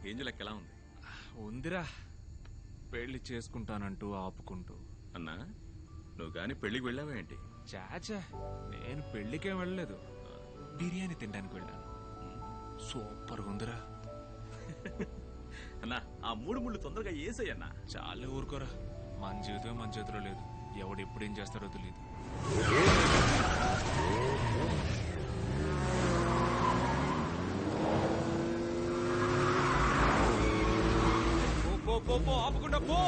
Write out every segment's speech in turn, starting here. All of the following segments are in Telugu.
ఏంజల్ ఎలా ఉంది? ఉందిరా, పెళ్లి చేసుకుంటానంటూ ఆపుకుంటూ. అన్నా, నువ్వు గాని పెళ్లికి వెళ్ళావా ఏంటి? చాచా, నేను పెళ్లికేం వెళ్ళలేదు, బిర్యానీ తినడానికి వెళ్ళాను. సూపర్గా ఉందిరా. అన్నా, ఆ 3 ముళ్ళు తొందరగా ఏసయ్యన్నా. చాలా ఊరుకోరా, మన జీవితం మన చేతిలో లేదు, ఎవడు ఎప్పుడు ఏం చేస్తాడో తెలియదు. పో ఆపకుండా పో.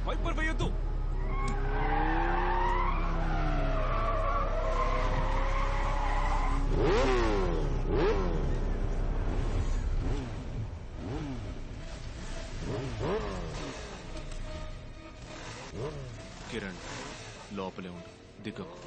వైపర్ వేయొద్దు. కిరణ్, లోపలే ఉండు, దిగకు.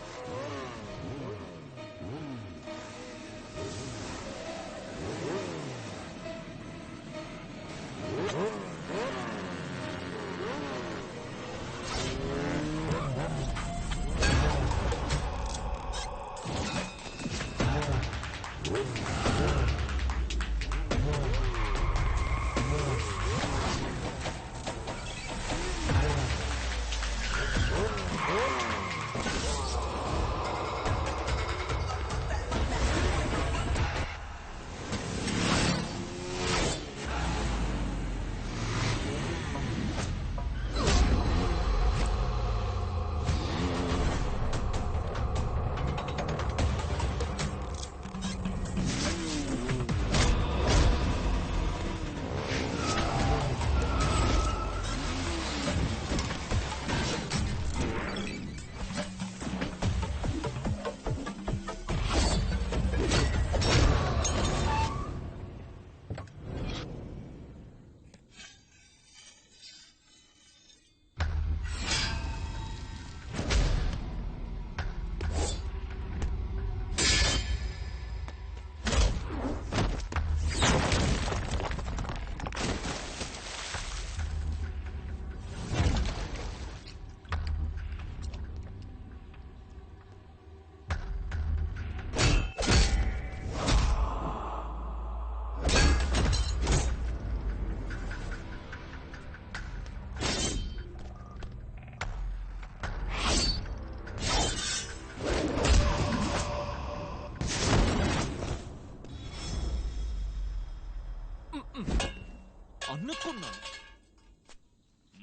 అనుకున్నాను.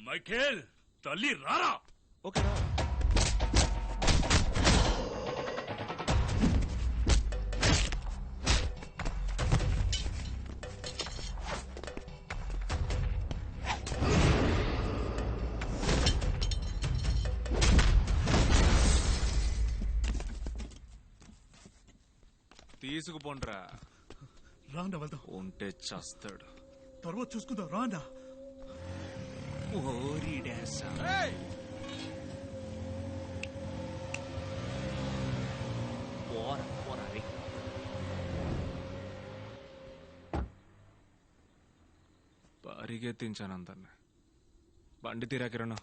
మైకేల్, తల్లి రారా. ఓకేరా. తీసుకుపోండ్రా. రాండా వెళ్దాం. ఉంటే చస్తాడు. తర్వాత చూసుకుందాం, రాండా. పరిగెత్తించాను అందరిని. బండి తీరా Kiran.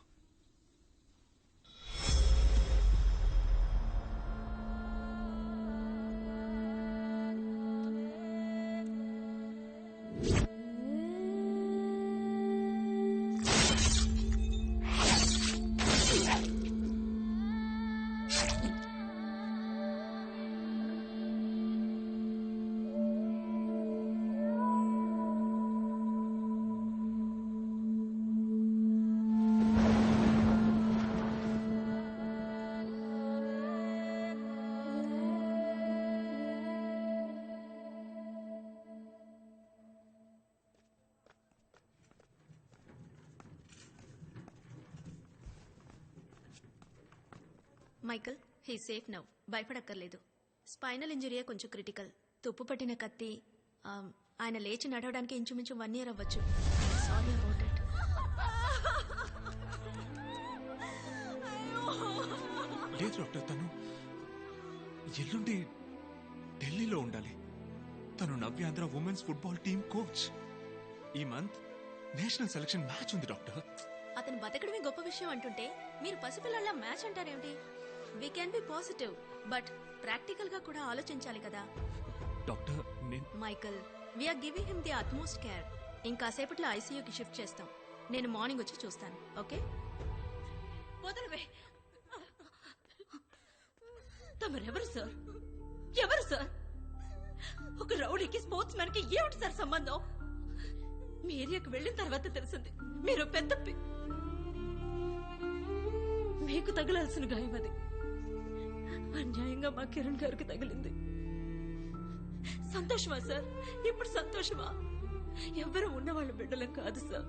Michael, he safe now. భయపడక్కర్లేదు. స్పైనల్ ఇంజరీయే కొంచెం క్రిటికల్. తుప్పు పట్టిన కత్తి. ఆయన లేచి నడవడానికి ఇంచుమించు 1 year అవ్వచ్చు. Sorry about it. లేదు డాక్టర్, తను ఎల్లుండి ఢిల్లీలో ఉండాలి. తను Navyandhra women's football team coach. ఈ మంత్ నేషనల్ సెలక్షన్ మ్యాచ్ ఉంది డాక్టర్. అతను బతకడమే గొప్ప విషయం అంటుంటే మీరు పసిపిల్లల మ్యాచ్ అంటారేమిటి? We can be positive, but practical గా కూడా ఆలోచించాలి కదా. Doctor Michael, we are giving him the utmost care. ఇంకాసేపట్లో ఐసీయూకి షిఫ్ట్ చేస్తాం. నేను మార్నింగ్ వచ్చి చూస్తాను. ఓకే? వదలవే. తమరెవరు సార్? ఎవరు సార్? ఒక రౌడీకి స్పోర్ట్స్ మ్యాన్ కి ఏమిటి సార్ సంబంధం? మీ ఏరియాకి వెళ్ళిన తర్వాత తెలిసింది మీరు పెద్ద మీకు తగలాల్సిన గాయం అది. అన్యాయంగా మా కిరణ్ గారికి తగిలింది. సంతోషమా సార్? ఇప్పుడు సంతోషమా? ఎవ్వరూ ఉన్నవాళ్ళ బిడ్డలం కాదు సార్.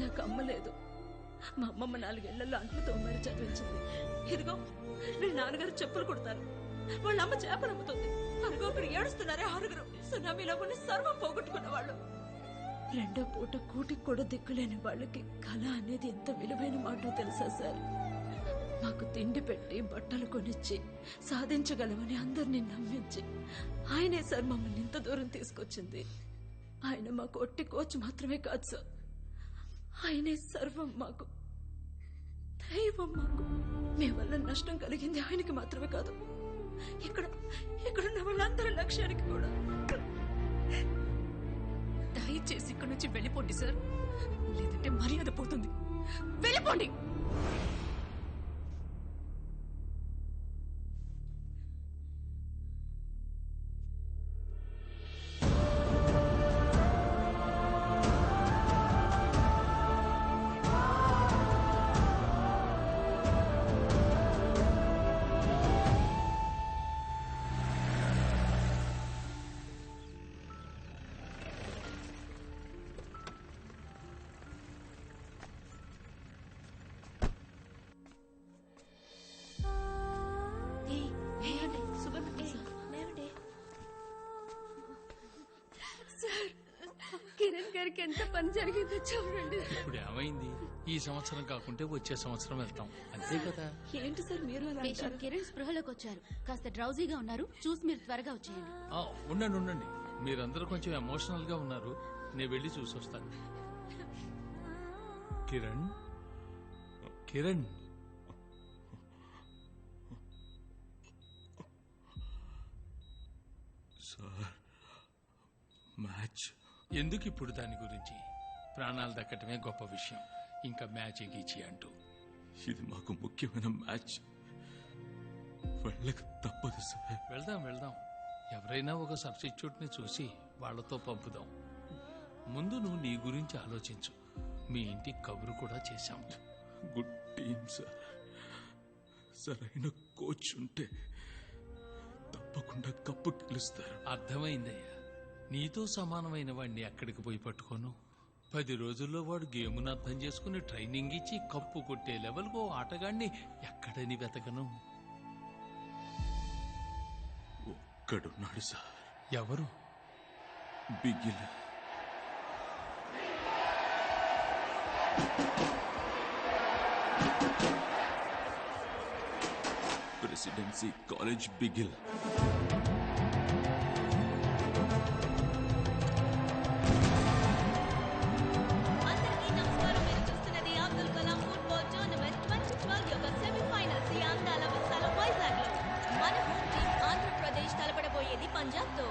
నాకు అమ్మ లేదు. మా అమ్మమ్మ 4 ఏళ్లలో అంట్లు తోమారి చదివించింది. ఇదిగో వీళ్ళ నాన్నగారు చెప్పులు కుడతారు, వాళ్ళ అమ్మ చేపలు అమ్ముతుంది. అరుగో ఒకరు ఏడుస్తున్నారే 6 సునామీలో ఉన్న సర్వం పోగొట్టుకున్న వాళ్ళు. 2వ పూట కూటికి కూడా దిక్కులేని వాళ్ళకి కళ అనేది ఎంత విలువైన మాటో తెలుసా సార్? మాకు తిండి పెట్టి బట్టలు కొనిచ్చి సాధించగలమని అందరినీ నమ్మించి ఆయనే సార్ మమ్మల్ని ఇంత దూరం తీసుకొచ్చింది. ఆయన మాకు ఒట్టి కోచ్ మాత్రమే కాదు సార్, ఆయనే సర్వం మాకు, దైవం మాకు. మీ వల్ల నష్టం కలిగింది ఆయనకి మాత్రమే కాదు, ఇక్కడున్న వాళ్ళందరి లక్ష్యానికి కూడా. దయచేసి ఇక్కడి నుంచి వెళ్ళిపోండి సార్, లేదంటే మర్యాద పోతుంది. వెళ్ళిపోండి. కిరణ్ గారికి ఎంత పని జరిగిందో చూడండి. ఇప్పుడు ఏమైంది? ఈ సంవత్సరం కాకుంటే వచ్చే సంవత్సరం వెళ్తాం, అంతే కదా. ఏంటి సార్ మీరు అలా అంటారు? కిరణ్ స్పృహలోకి వచ్చారు. కాస్త డ్రౌజీగా ఉన్నారు. చూసి మీరు త్వరగా వచ్చేయండి. ఉండండి, మీరందరూ కొంచెం ఎమోషనల్ గా ఉన్నారు. నేను వెళ్ళి చూసి వస్తాను. కిరణ్ సార్, మ్యాచ్ ఎందుకు ఇప్పుడు దాని గురించి? ప్రాణాలు దక్కటమే గొప్ప విషయం, ఇంకా మ్యాచ్ గీచి అంటూ. ఇది మాకు ముఖ్యమైన మ్యాచ్, వెళ్ళక తప్పదు సార్. వెళ్దాం. ఎవరైనా ఒక సబ్స్టిట్యూట్ ని చూసి వాళ్లతో పంపుదాం. ముందు నువ్వు నీ గురించి ఆలోచించు. మీ ఇంటికి కబురు కూడా చేశాం. Good team sir. సరైన కోచ్ ఉంటే తప్పకుండా కప్పు గెలుస్తారు. అర్థమైందయ్యా. నీతో సమానమైన వాడిని ఎక్కడికి పోయి పట్టుకోను. 10 రోజుల్లో వాడు గేమును అర్థం చేసుకుని ట్రైనింగ్ ఇచ్చి కప్పు కొట్టే లెవెల్కు ఆటగాడిని ఎక్కడని వెతకను. ఒక్కడున్నాడు సార్. ఎవరు? బిగిల్. Presidency College Bigil. పంజాబ్తో.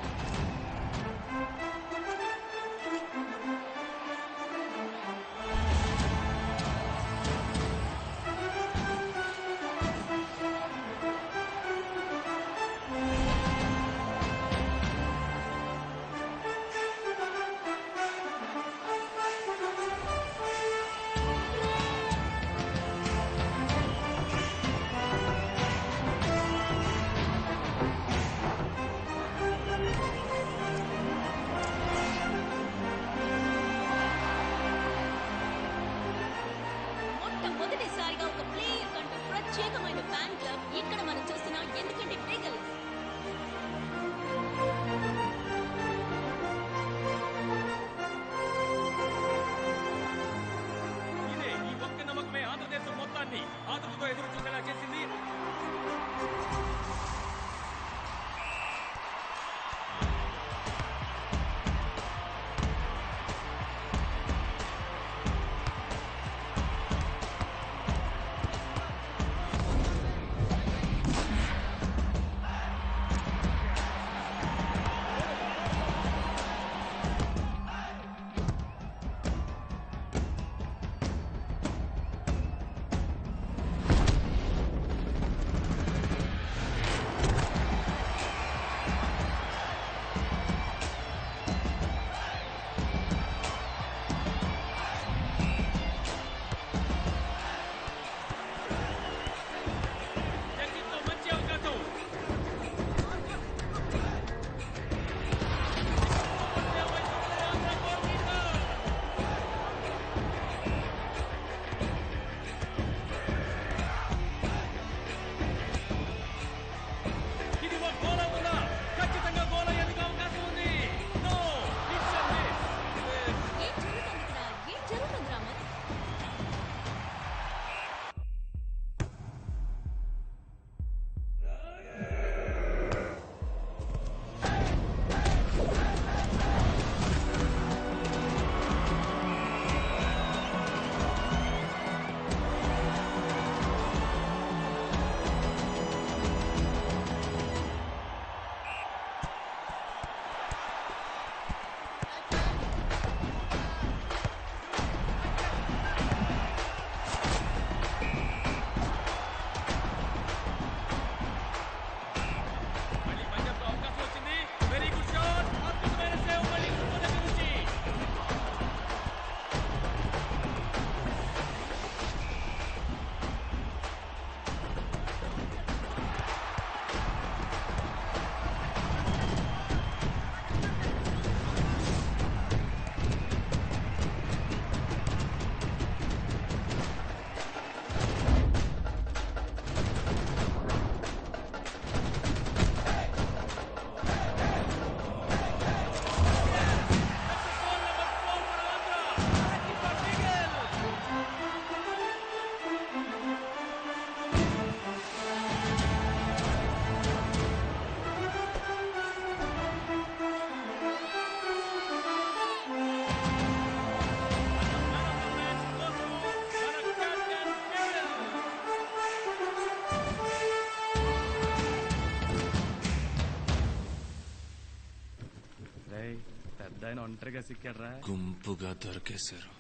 పెద్ద ఆయన ఒంటరిగా సిక్కాడ్రా. గుంపుగా దొరికేశారు.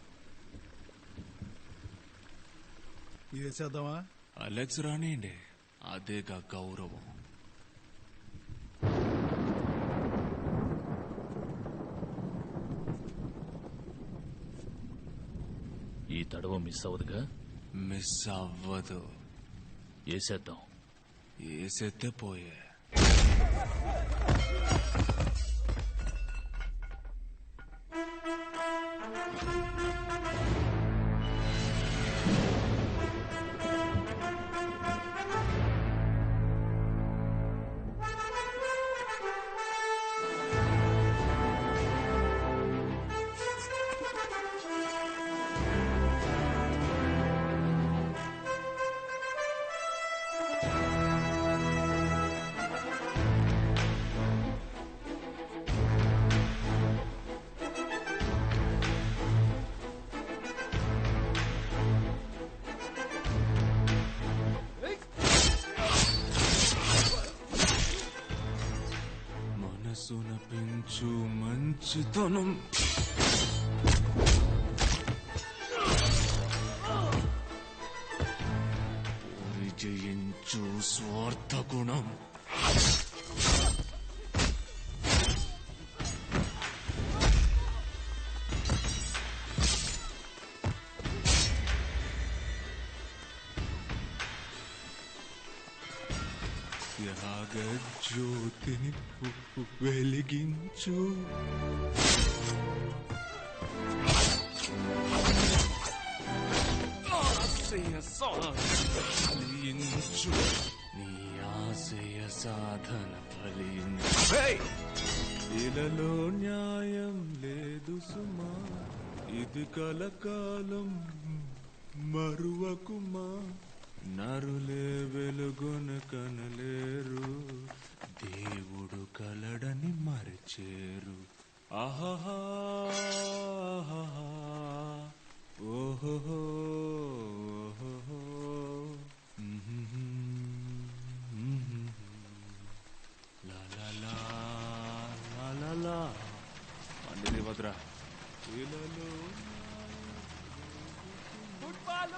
వేసేద్దామా? అలెక్స్ రానియండి, అదేగా గౌరవం. ఈ తడవ మిస్ అవ్వదుగా? మిస్ అవ్వదు. వేసేద్దాం. ఏసెత్తే పోయే. మనసున పెంచు మంచితనం, పోరి జయించు స్వార్థ గుణం. త్యాగ జ్యోతిని వెలిగించు. ఆశయ ఫలించు, నీ ఆశయ సాధన ఫలించు. ఇలలో న్యాయం లేదు సుమా, ఇది కలకాలం మరువకుమా. నరులే వెలుగున కనలేరు, దేవుడు కలడని మరిచేరు. ఆహాహా ఓహో లా పండిది వద్రా. ఫుట్బాల్